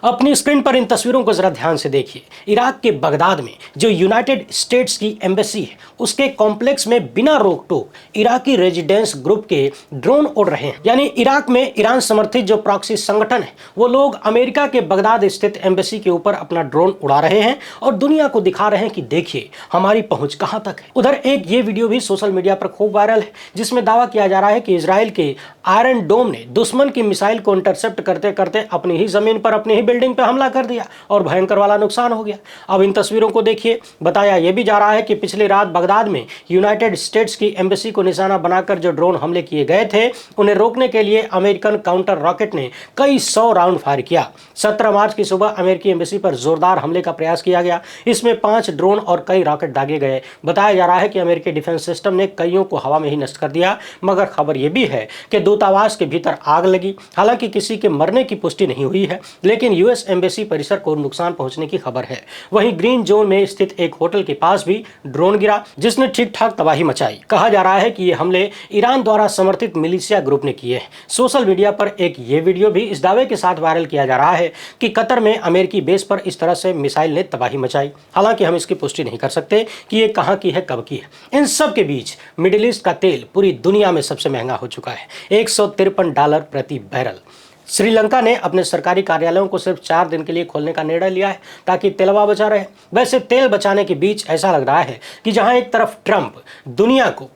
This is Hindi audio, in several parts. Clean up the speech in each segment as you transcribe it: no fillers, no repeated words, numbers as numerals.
अपनी स्क्रीन पर इन तस्वीरों को जरा ध्यान से देखिए। इराक के बगदाद में जो यूनाइटेड स्टेट्स की एम्बेसी है उसके कॉम्प्लेक्स में बिना रोक टोक इराकी रेजिडेंस ग्रुप के ड्रोन उड़ रहे हैं। यानी इराक में ईरान समर्थित जो प्रॉक्सी संगठन है वो लोग अमेरिका के बगदाद स्थित एम्बेसी के ऊपर अपना ड्रोन उड़ा रहे हैं और दुनिया को दिखा रहे हैं कि देखिए हमारी पहुंच कहां तक है। उधर एक ये वीडियो भी सोशल मीडिया पर खूब वायरल है जिसमें दावा किया जा रहा है कि इजराइल के आयरन डोम ने दुश्मन की मिसाइल को इंटरसेप्ट करते करते अपनी ही जमीन पर अपनी ही बिल्डिंग पर हमला कर दिया और भयंकर वाला नुकसान हो गया। अब इन तस्वीरों को देखिए। बताया यह भी जा रहा है कि पिछली रात बगदाद में यूनाइटेड स्टेट्स की एम्बेसी को निशाना बनाकर जो ड्रोन हमले किए गए थे उन्हें रोकने के लिए अमेरिकन काउंटर रॉकेट ने कई 100 राउंड फायर किया। 17 मार्च की सुबह अमेरिकी एम्बेसी पर जोरदार हमले का प्रयास किया गया। इसमें 5 ड्रोन और कई रॉकेट दागे गए। बताया जा रहा है कि अमेरिकी डिफेंस सिस्टम ने कईयों को हवा में ही नष्ट कर दिया, मगर खबर यह भी है कि दूतावास के भीतर आग लगी। हालांकि किसी के मरने की पुष्टि नहीं हुई है, लेकिन यूएस एम्बेसी परिसर को नुकसान पहुंचने की खबर है। वहीं ग्रीन जोन में स्थित एक होटल के पास भी ड्रोन गिरा जिसने ठीक ठाक तबाही मचाई। कहा जा रहा है कि ये हमले ईरान द्वारा समर्थित मिलिशिया ग्रुप ने किए हैं। सोशल मीडिया पर एक ये वीडियो भी इस दावे के साथ वायरल किया जा रहा है कि कतर में अमेरिकी बेस पर इस तरह से मिसाइल ने तबाही मचाई। हालांकि हम इसकी पुष्टि नहीं कर सकते कि ये कहां की है, कब की है। इन सब के बीच मिडिल ईस्ट का तेल पूरी दुनिया में सबसे महंगा हो चुका है, $153 प्रति बैरल। श्रीलंका ने अपने सरकारी कार्यालयों को सिर्फ 4 दिन के लिए खोलने का निर्णय लिया है ताकि तेलवा बचा रहे। वैसे तेल बचाने के बीच ऐसा लग रहा है कि जहां एक तरफ ट्रंप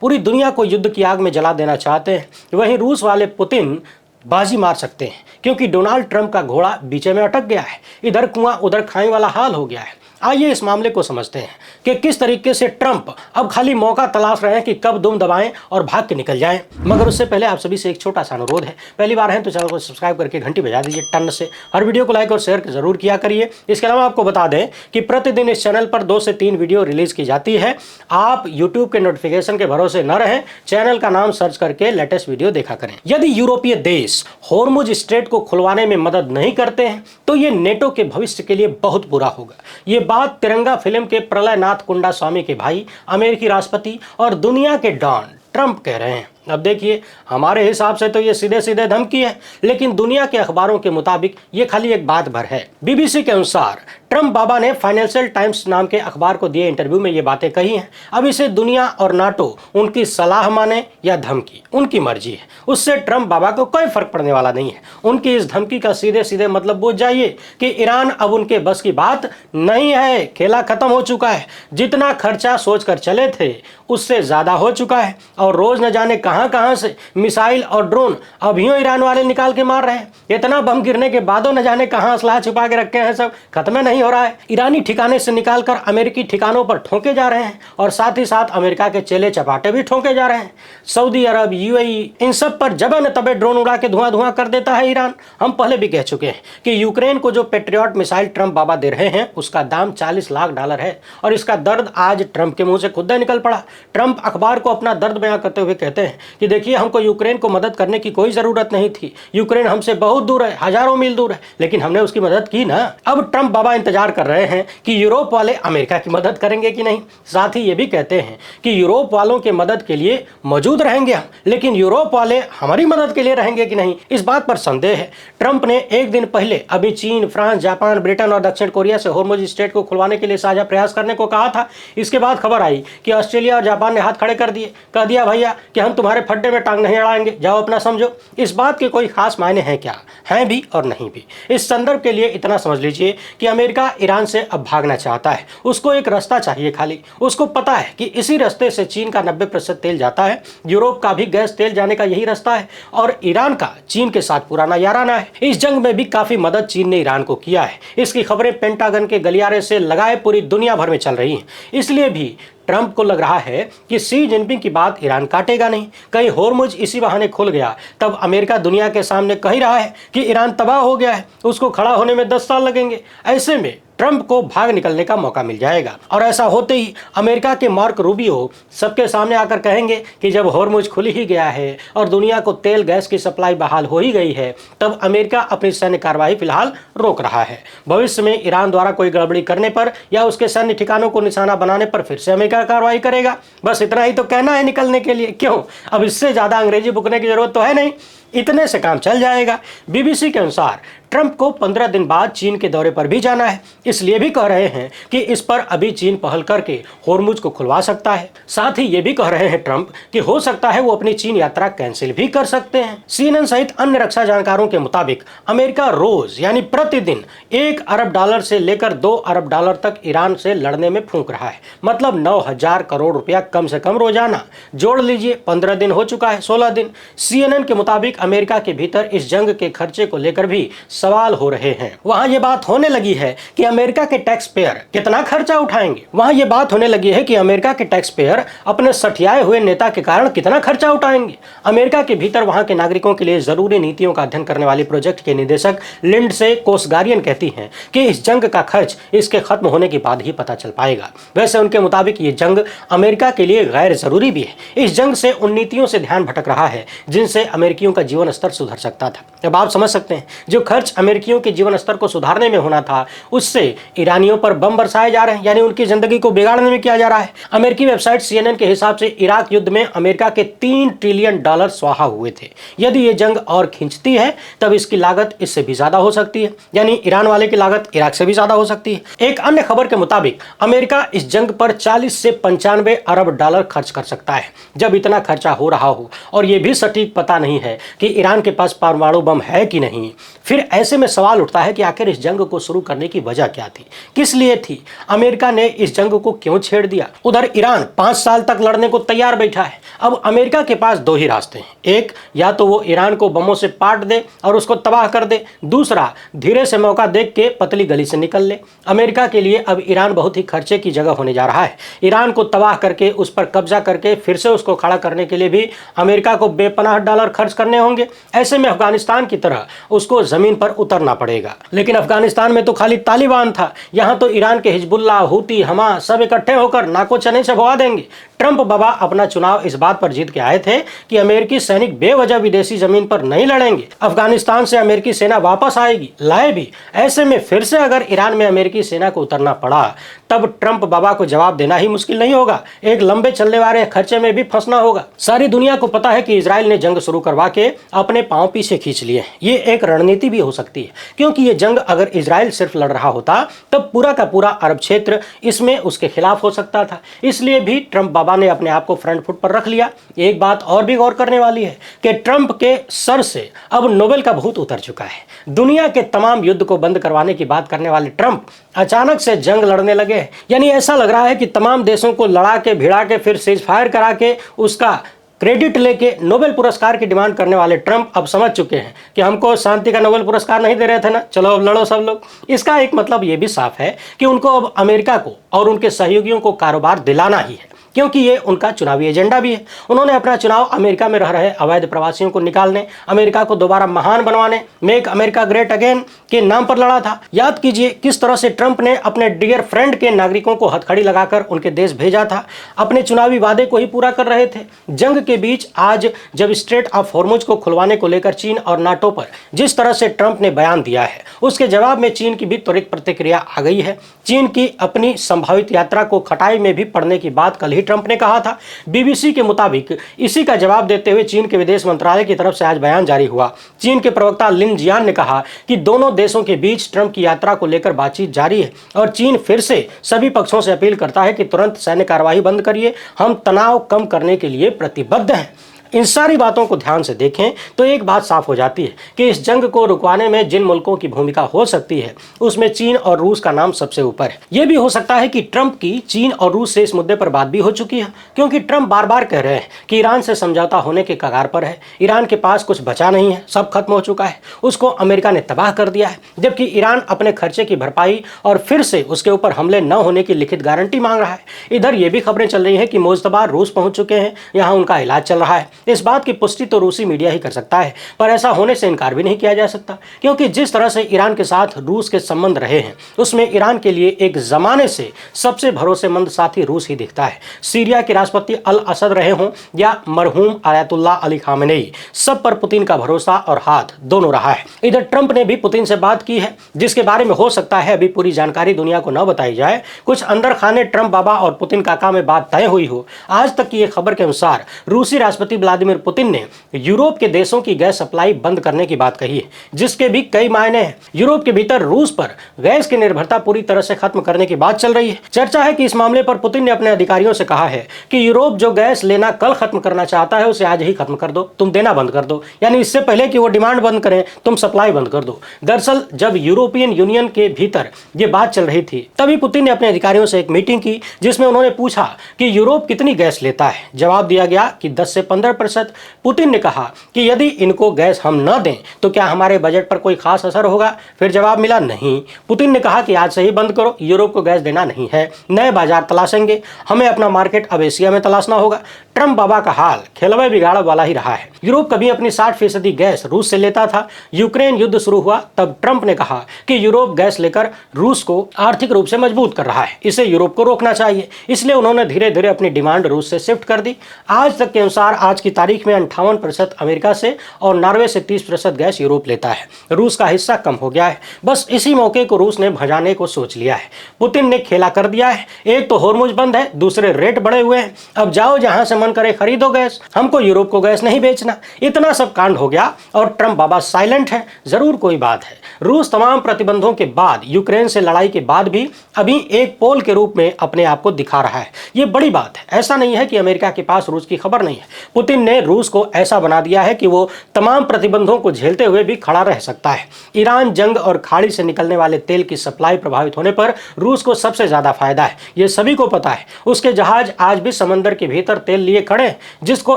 पूरी दुनिया को युद्ध की आग में जला देना चाहते हैं, वहीं रूस वाले पुतिन बाजी मार सकते हैं, क्योंकि डोनाल्ड ट्रंप का घोड़ा बीचे में अटक गया है। इधर कुआं उधर खाई वाला हाल हो गया है। आइए इस मामले को समझते हैं कि किस तरीके से ट्रंप अब खाली मौका तलाश रहे हैं कि कब दुम दबाएं और भाग के निकल जाएं। मगर उससे पहले आप सभी से एक छोटा सा अनुरोध है, पहली बार हैं तो चैनल को सब्सक्राइब करके घंटी बजा दीजिए टन से। हर वीडियो को लाइक और शेयर जरूर किया करिए। इसके अलावा आपको बता दें कि प्रतिदिन इस चैनल पर 2 से 3 वीडियो रिलीज की जाती है। आप यूट्यूब के नोटिफिकेशन के भरोसे न रहें, चैनल का नाम सर्च करके लेटेस्ट वीडियो देखा करें। यदि यूरोपीय देश होर्मुज स्ट्रेट को खुलवाने में मदद नहीं करते हैं तो ये नेटो के भविष्य के लिए बहुत बुरा होगा। ये बात तिरंगा फिल्म के प्रलयनाथ कुंडास्वामी के भाई, अमेरिकी राष्ट्रपति और दुनिया के डॉन ट्रंप कह रहे हैं। अब देखिए, हमारे हिसाब से तो ये सीधे सीधे धमकी है, लेकिन दुनिया के अखबारों के मुताबिक ये खाली एक बात भर है। बीबीसी के अनुसार ट्रंप बाबा ने फाइनेंशियल टाइम्स नाम के अखबार को दिए इंटरव्यू में ये बातें कही हैं। अब इसे दुनिया और नाटो उनकी सलाह माने या धमकी, उनकी मर्जी है। उससे ट्रंप बाबा को कोई फर्क पड़ने वाला नहीं है। उनकी इस धमकी का सीधे सीधे मतलब बुझ जाइए कि ईरान अब उनके बस की बात नहीं है। खेला खत्म हो चुका है। जितना खर्चा सोच कर चले थे उससे ज्यादा हो चुका है और रोज न जाने कहां से मिसाइल और ड्रोन अभियों ईरान वाले निकाल के मार रहे हैं। इतना बम गिरने के बादों न जाने कहां असलाह छुपा के रखे हैं, सब खत्म नहीं हो रहा है। ईरानी ठिकाने से निकालकर अमेरिकी ठिकानों पर ठोके जा रहे हैं और साथ ही साथ अमेरिका के चेले चपाटे भी ठोके जा रहे हैं। सऊदी अरब, यूएई, इन सब पर जबे न तबे ड्रोन उड़ा के धुआं धुआं कर देता है ईरान। हम पहले भी कह चुके हैं कि यूक्रेन को जो पेट्रियट मिसाइल ट्रंप बाबा दे रहे हैं उसका दाम $40 लाख है और इसका दर्द आज ट्रंप के मुंह से खुद निकल पड़ा। ट्रंप अखबार को अपना दर्द बयां करते हुए कहते हैं कि देखिए, हमको यूक्रेन को मदद करने की कोई जरूरत नहीं थी। यूक्रेन हमसे बहुत दूर है, हजारों मील दूर है, लेकिन हमने उसकी मदद की ना। अब ट्रंप बाबा इंतजार कर रहे हैं कि यूरोप वाले अमेरिका की मदद करेंगे कि नहीं। साथ ही ये भी कहते हैं कि यूरोप वालों के मदद के लिए मौजूद रहेंगे हम, लेकिन यूरोप वाले हमारी मदद के लिए रहेंगे कि नहीं, इस बात पर संदेह है। ट्रंप ने एक दिन पहले अभी चीन, फ्रांस, जापान, ब्रिटेन और दक्षिण कोरिया से होर्मुज स्ट्रेट को खुलवाने के लिए साझा प्रयास करने को कहा था। इसके बाद खबर आई कि ऑस्ट्रेलिया और जापान ने हाथ खड़े कर दिए, कह दिया भैया कि हम तुम्हारे फड्डे में टांग नहीं अड़ाएंगे, जाओ अपना समझो। इस बात के कोई खास मायने हैं क्या? हैं भी और नहीं भी। इस संदर्भ के लिए इतना समझ लीजिए कि अमेरिका ईरान से अब भागना चाहता है। उसको एक रास्ता चाहिए खाली। उसको पता है कि इसी रास्ते से चीन का 90% तेल जाता है, यूरोप का भी गैस तेल जाने का यही रास्ता है और ईरान का चीन के साथ पुराना याराना है। इस जंग में भी काफी मदद चीन ने ईरान को किया है। इसकी खबरें पेंटागन के गलियारे से लगाए पूरी दुनिया भर में चल रही हैं। इसलिए भी ट्रंप को लग रहा है कि शी जिनपिंग की बात ईरान काटेगा नहीं। कहीं होर्मुज इसी बहाने खुल गया तब अमेरिका दुनिया के सामने कह रहा है कि ईरान तबाह हो गया है, उसको खड़ा होने में 10 साल लगेंगे। ऐसे में ट्रंप को भाग निकलने का मौका मिल जाएगा और ऐसा होते ही अमेरिका के मार्क रूबियो सबके सामने आकर कहेंगे कि जब होर्मुज खुल ही गया है और दुनिया को तेल गैस की सप्लाई बहाल हो ही गई है, तब अमेरिका अपनी सैन्य कार्रवाई फिलहाल रोक रहा है। भविष्य में ईरान द्वारा कोई गड़बड़ी करने पर या उसके सैन्य ठिकानों को निशाना बनाने पर फिर से अमेरिका कार्रवाई करेगा। बस इतना ही तो कहना है निकलने के लिए। क्यों, अब इससे ज्यादा अंग्रेजी बुकने की जरूरत तो है नहीं, इतने से काम चल जाएगा। बीबीसी के अनुसार ट्रंप को 15 दिन बाद चीन के दौरे पर भी जाना है, इसलिए भी कह रहे हैं कि इस पर अभी चीन पहल करके होर्मुज को खुलवा सकता है। साथ ही ये भी कह रहे हैं ट्रंप कि हो सकता है वो अपनी चीन यात्रा कैंसिल भी कर सकते हैं। CNN सहित अन्य रक्षा जानकारों के मुताबिक अमेरिका रोज यानी प्रतिदिन $1 अरब से लेकर $2 अरब तक ईरान से लड़ने में फूंक रहा है, मतलब 9,000 करोड़ रुपया कम से कम रोजाना। जोड़ लीजिए 15 दिन हो चुका है, 16 दिन। CNN के मुताबिक अमेरिका के भीतर इस जंग के खर्चे को लेकर भी सवाल हो रहे हैं। वहां ये बात होने लगी है कि अमेरिका के टैक्स पेयर कितना खर्चा उठाएंगे। वहां ये बात होने लगी है कि अमेरिका के टैक्स पेयर अपने सठियाए हुए नेता के कारण कितना खर्चा उठाएंगे। अमेरिका के भीतर वहां के नागरिकों के लिए जरूरी नीतियों का अध्ययन करने वाली प्रोजेक्ट के निदेशक लिंडसे कोसगारियन कहती हैं कि इस जंग का खर्च इसके खत्म होने के बाद ही पता चल पाएगा। वैसे उनके मुताबिक ये जंग अमेरिका के लिए गैर जरूरी भी है। इस जंग से उन नीतियों से ध्यान भटक रहा है जिनसे अमेरिकियों का जीवन स्तर सुधर सकता था। अब आप समझ सकते हैं, जो खर्च अमेरिकियों के जीवन स्तर को सुधारने में होना था, उससे ईरानियों पर बम बरसाए जा रहे हैं, यानी उनकी जिंदगी को बिगाड़ने में किया जा रहा है। अमेरिकी वेबसाइट CNN के हिसाब से इराक युद्ध में अमेरिका के $3 ट्रिलियन स्वाहा हुए थे। यदि ये जंग और खिंचती है तब इसकी लागत इससे भी ज्यादा हो सकती है, यानी ईरान वाले की लागत इराक से भी ज्यादा हो सकती है। एक अन्य खबर के मुताबिक अमेरिका इस जंग पर 40 से 95 अरब डॉलर खर्च कर सकता है। जब इतना खर्चा हो रहा हो और यह भी सटीक पता नहीं है कि ईरान के पास परमाणु बम है कि नहीं, फिर ऐसे में सवाल उठता है कि आखिर इस जंग को शुरू करने की वजह क्या थी, किस लिए थी, अमेरिका ने इस जंग को क्यों छेड़ दिया। उधर ईरान 5 साल तक लड़ने को तैयार बैठा है। अब अमेरिका के पास 2 ही रास्ते हैं, एक या तो वो ईरान को बमों से पाट दे और उसको तबाह कर दे, दूसरा धीरे से मौका देख के पतली गली से निकल ले। अमेरिका के लिए अब ईरान बहुत ही खर्चे की जगह होने जा रहा है। ईरान को तबाह करके उस पर कब्जा करके फिर से उसको खड़ा करने के लिए भी अमेरिका को बेपनाह डॉलर खर्च करने होंगे। ऐसे में अफगानिस्तान की तरह उसको जमीन पर उतरना पड़ेगा। लेकिन अफगानिस्तान में तो खाली तालिबान था, यहाँ तो ईरान के हिजबुल्लाह, हूती, हमास सब इकट्ठे होकर नाको चने से भगा देंगे। ट्रंप बाबा अपना चुनाव इस बात पर जीत के आए थे कि अमेरिकी सैनिक बेवजह विदेशी जमीन पर नहीं लड़ेंगे, अफगानिस्तान से अमेरिकी सेना वापस आएगी, लाए भी। ऐसे में फिर से अगर ईरान में अमेरिकी सेना को उतरना पड़ा तब ट्रंप बाबा को जवाब देना ही मुश्किल नहीं होगा, एक लंबे चलने वाले खर्चे में भी फंसना होगा। सारी दुनिया को पता है कि इजराइल ने जंग शुरू करवा के अपने पांव पीछे खींच लिए। ये एक रणनीति भी हो सकती है, क्योंकि ये जंग अगर इजराइल सिर्फ लड़ रहा होता तब पूरा का पूरा अरब क्षेत्र इसमें उसके खिलाफ हो सकता था। इसलिए भी ट्रंप बाबा ने अपने आप को फ्रंट फुट पर रख लिया। एक बात और भी गौर करने वाली है कि ट्रंप के सर से अब नोबेल का भूत उतर चुका है। दुनिया के तमाम युद्ध को बंद करवाने की बात करने वाले ट्रंप अचानक से जंग लड़ने लगे। यानी ऐसा लग रहा है कि तमाम देशों को लड़ा के भिड़ा के फिर सीज फायर करा के उसका क्रेडिट लेके नोबेल पुरस्कार की डिमांड करने वाले ट्रंप अब समझ चुके हैं कि हमको शांति का नोबेल पुरस्कार नहीं दे रहे थे ना, चलो अब लड़ो सब लोग। इसका एक मतलब ये भी साफ है कि उनको अब अमेरिका को और उनके सहयोगियों को कारोबार दिलाना ही है, क्योंकि ये उनका चुनावी एजेंडा भी है। उन्होंने अपना चुनाव अमेरिका में रह रहे अवैध प्रवासियों को निकालने, अमेरिका को दोबारा महान बनवाने, मेक अमेरिका ग्रेट अगेन के नाम पर लड़ा था। याद कीजिए किस तरह से ट्रंप ने अपने डियर फ्रेंड के नागरिकों को हथकड़ी लगाकर उनके देश भेजा था। अपने चुनावी वादे को ही पूरा कर रहे थे। जंग के बीच आज जब स्ट्रेट ऑफ हॉर्मुज को खुलवाने को लेकर चीन और नाटो पर जिस तरह से ट्रंप ने बयान दिया है, उसके जवाब में चीन की भी त्वरित प्रतिक्रिया आ गई है। चीन की अपनी संभावित यात्रा को खटाई में भी पड़ने की बात कल ही ट्रंप ने कहा था। बीबीसी के मुताबिक इसी का जवाब देते हुए चीन के विदेश मंत्रालय की तरफ से आज बयान जारी हुआ। चीन के प्रवक्ता लिन जियान ने कहा कि दोनों देशों के बीच ट्रंप की यात्रा को लेकर बातचीत जारी है और चीन फिर से सभी पक्षों से अपील करता है कि तुरंत सैन्य कार्रवाई बंद करिए, हम तनाव कम करने के लिए प्रतिबद्ध हैं। इन सारी बातों को ध्यान से देखें तो एक बात साफ हो जाती है कि इस जंग को रुकवाने में जिन मुल्कों की भूमिका हो सकती है उसमें चीन और रूस का नाम सबसे ऊपर है। यह भी हो सकता है कि ट्रंप की चीन और रूस से इस मुद्दे पर बात भी हो चुकी है, क्योंकि ट्रंप बार बार कह रहे हैं कि ईरान से समझौता होने के कगार पर है, ईरान के पास कुछ बचा नहीं है, सब खत्म हो चुका है, उसको अमेरिका ने तबाह कर दिया है, जबकि ईरान अपने खर्चे की भरपाई और फिर से उसके ऊपर हमले न होने की लिखित गारंटी मांग रहा है। इधर ये भी खबरें चल रही है कि मोजतबा रूस पहुंच चुके हैं, यहाँ उनका इलाज चल रहा है। इस बात की पुष्टि तो रूसी मीडिया ही कर सकता है, पर ऐसा होने से इनकार भी नहीं किया जा सकता, क्योंकि जिस तरह से ईरान के साथ रूस के संबंध रहे हैं उसमें ईरान के लिए एक जमाने से सबसे भरोसेमंद साथी रूस ही दिखता है। सीरिया के राष्ट्रपति अल असद रहे हों या मरहूम आयतुल्लाह अली खामेनेई, सब पर पुतिन का भरोसा और हाथ दोनों रहा है। इधर ट्रंप ने भी पुतिन से बात की है, जिसके बारे में हो सकता है अभी पूरी जानकारी दुनिया को न बताई जाए। कुछ अंदर खाने ट्रंप बाबा और पुतिन काका में बात तय हुई हो। आज तक की एक खबर के अनुसार रूसी राष्ट्रपति व्लादिमीर पुतिन ने यूरोप के देशों की गैस सप्लाई बंद करने की बात कही है, जिसके भी कई मायने हैं। यूरोप के भीतर रूस पर गैस की निर्भरता पूरी तरह से खत्म करने की बात चल रही है। चर्चा है कि इस मामले पर पुतिन ने अपने अधिकारियों से कहा है कि यूरोप जो गैस लेना कल खत्म करना चाहता है उसे आज ही खत्म कर दो, तुम देना बंद कर दो, यानी इससे पहले कि वो डिमांड बंद करें तुम सप्लाई बंद कर दो। दरअसल जब यूरोपियन यूनियन के भीतर ये बात चल रही थी तभी पुतिन ने अपने अधिकारियों से एक मीटिंग की, जिसमें उन्होंने पूछा कि यूरोप कितनी गैस लेता है। जवाब दिया गया कि 10 से 15%। पुतिन ने कहा कि यदि इनको गैस हम न दें तो क्या हमारे बजट पर कोई खास असर होगा? फिर जवाब मिला नहीं। पुतिन ने कहा कि आज से ही बंद करो, यूरोप को गैस देना नहीं है, नए बाजार तलाशेंगे, हमें अपना मार्केट अब एशिया में तलाशना होगा। ट्रंप बाबा का हाल खेलवे बिगाड़ वाला ही रहा है। यूरोप कभी अपनी 60% गैस रूस से लेता था। यूक्रेन युद्ध शुरू हुआ तब ट्रंप ने कहा कि यूरोप गैस लेकर रूस को आर्थिक रूप से मजबूत कर रहा है, इसे यूरोप को रोकना चाहिए, इसलिए उन्होंने धीरे धीरे अपनी डिमांड रूस से शिफ्ट कर दी। आज तक के अनुसार आज की तारीख में 58% अमेरिका से और नॉर्वे से 30% गैस यूरोप लेता है। रूस का हिस्सा कम हो गया है। बस इसी मौके को रूस ने भजाने को सोच लिया है। पुतिन ने खेला कर दिया है। एक तो होर्मुज बंद है, दूसरे रेट बढ़े हुए हैं, अब जाओ जहां से मन करे खरीदो गैस, हमको यूरोप को गैस नहीं बेचना। इतना सब कांड हो गया और ट्रंप बाबा साइलेंट है। जरूर कोई बात है। रूस तमाम प्रतिबंधों के बाद, यूक्रेन से लड़ाई के बाद भी अभी एक पोल के रूप में अपने आप को दिखा रहा है। ये बड़ी बात है। ऐसा नहीं है कि अमेरिका के पास रूस की खबर नहीं है। पुतिन ने रूस को ऐसा बना दिया है कि वो तमाम प्रतिबंधों को झेलते हुए भी खड़ा रह सकता है। ईरान जंग और खाड़ी से निकलने वाले तेल की सप्लाई प्रभावित होने पर रूस को सबसे ज्यादा फायदा है, ये सभी को पता है। उसके जहाज आज भी समंदर के भीतर तेल लिए खड़े हैं, जिसको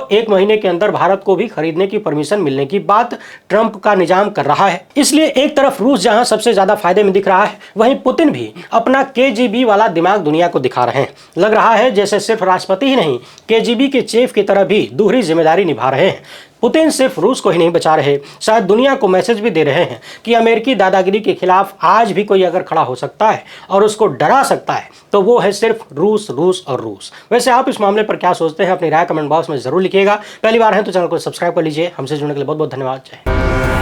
1 महीने के अंदर भारत को भी खरीदने की परमिशन मिलने की बात ट्रंप का निजाम कर रहा है। इसलिए एक तरफ रूस जहां सबसे ज्यादा फायदे में दिख रहा है, वहीं पुतिन भी अपना KGB वाला दिमाग दुनिया को दिखा रहे हैं। लग रहा है जैसे सिर्फ राष्ट्रपति ही नहीं, KGB के चीफ की तरह भी दोहरी जिम्मेदारी निभा रहे हैं। पुतिन सिर्फ रूस को ही नहीं बचा रहे, शायद दुनिया को मैसेज भी दे रहे हैं कि अमेरिकी दादागिरी के खिलाफ आज भी कोई अगर खड़ा हो सकता है और उसको डरा सकता है तो वो है सिर्फ रूस, रूस और रूस। वैसे आप इस मामले पर क्या सोचते हैं? अपनी राय कमेंट बॉक्स में जरूर लिखिएगा। पहली बार है तो चैनल को सब्सक्राइब कर लीजिए। हमसे जुड़ने के लिए बहुत बहुत धन्यवाद। जय हिंद।